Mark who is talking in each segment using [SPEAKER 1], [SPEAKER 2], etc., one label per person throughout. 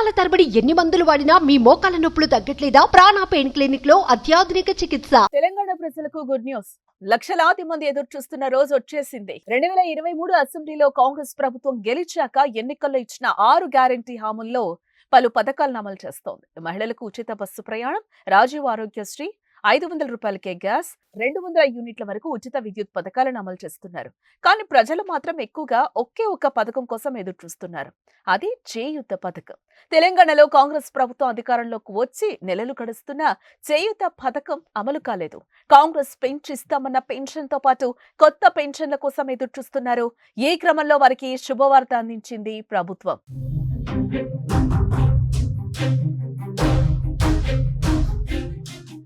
[SPEAKER 1] సంవత్సరాల తరబడి ఎన్ని మందులు వాడినా మీ మోకాల నొప్పులు తగ్గట్లేదా? ప్రాణ పెయిన్ క్లినిక్ లో అత్యాధునిక చికిత్స.
[SPEAKER 2] తెలంగాణ ప్రజలకు గుడ్ న్యూస్. లక్షలాది మంది ఎదురు చూస్తున్న రోజు వచ్చేసింది. 2023 అసెంబ్లీలో కాంగ్రెస్ ప్రభుత్వం గెలిచాక ఎన్నికల్లో ఇచ్చిన 6 గ్యారంటీ హామీల్లో పలు పథకాలను అమలు చేస్తోంది. మహిళలకు ఉచిత బస్సు ప్రయాణం, రాజీవ్ ఆరోగ్యశ్రీ, 500 రూపాయలకే గ్యాస్, 200 యూనిట్ల వరకు ఉచిత విద్యుత్ పథకాలను అమలు చేస్తున్నారు. కానీ ప్రజలు మాత్రం ఎక్కువగా ఒకే ఒక్క పథకం కోసం ఎదురు చూస్తున్నారు. అది చేయూత పథకం. తెలంగాణలో కాంగ్రెస్ ప్రభుత్వం అధికారంలోకి వచ్చి నెలలు గడుస్తున్నా చేయూత పథకం అమలు కాలేదు. కాంగ్రెస్ పెంచిస్తామన్న పెన్షన్ తో పాటు కొత్త పెన్షన్ల కోసం ఎదురు చూస్తున్నారు. ఈ క్రమంలో వారికి శుభవార్త అందించింది ప్రభుత్వం.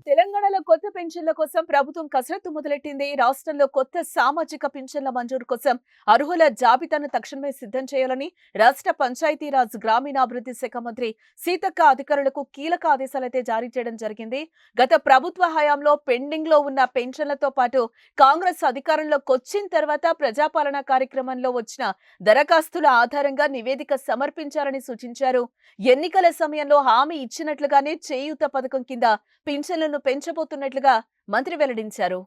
[SPEAKER 2] తెలంగాణలో కొత్త పెన్షన్ల కోసం ప్రభుత్వం కసరత్తు మొదలెట్టింది. రాష్ట్రంలో కొత్త సామాజిక పెన్షన్ల మంజూరు కోసం అర్హుల జాబితాను తక్షణమే సిద్ధం చేయాలని రాష్ట్ర పంచాయతీరాజ్ గ్రామీణాభివృద్ధి శాఖ మంత్రి సీతక్క అధికారులకు కీలక ఆదేశాలైతే జారీ చేయడం జరిగింది. గత ప్రభుత్వ హయాంలో పెండింగ్ లో ఉన్న పెన్షన్లతో పాటు కాంగ్రెస్ అధికారంలోకి వచ్చిన తర్వాత ప్రజాపాలన కార్యక్రమంలో వచ్చిన దరఖాస్తుల ఆధారంగా నివేదిక సమర్పించాలని సూచించారు. ఎన్నికల సమయంలో హామీ ఇచ్చినట్లుగానే చేయూత పథకం కింద పెన్షన్లను పెంచబోతున్నట్లుగా మంత్రి వెల్లడించారు.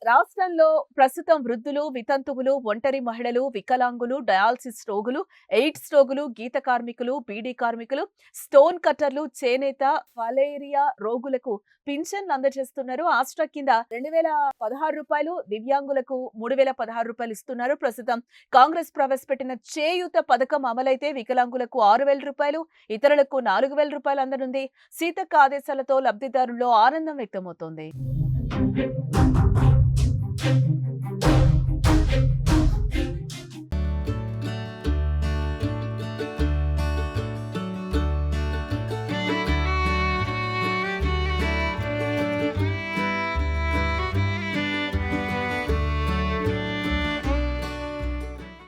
[SPEAKER 2] రాష్ట్రంలో ప్రస్తుతం వృద్ధులు, వితంతువులు, ఒంటరి మహిళలు, వికలాంగులు, డయాలసిస్ రోగులు, ఎయిడ్స్ రోగులు, గీత కార్మికులు, బీడీ కార్మికులు, స్టోన్ కట్టర్లు, చేనేత, ఫలేరియా రోగులకు పింఛన్లు అందజేస్తున్నారు. ఆస్ట్రా కింద 2016 రూపాయలు, దివ్యాంగులకు 3016 రూపాయలు ఇస్తున్నారు. ప్రస్తుతం కాంగ్రెస్ ప్రవేశపెట్టిన చేయూత పథకం అమలైతే వికలాంగులకు 6000 రూపాయలు, ఇతరులకు 4000 రూపాయలు అందనుంది. సీతక్క ఆదేశాలతో లబ్ధిదారుల్లో ఆనందం వ్యక్తమవుతోంది.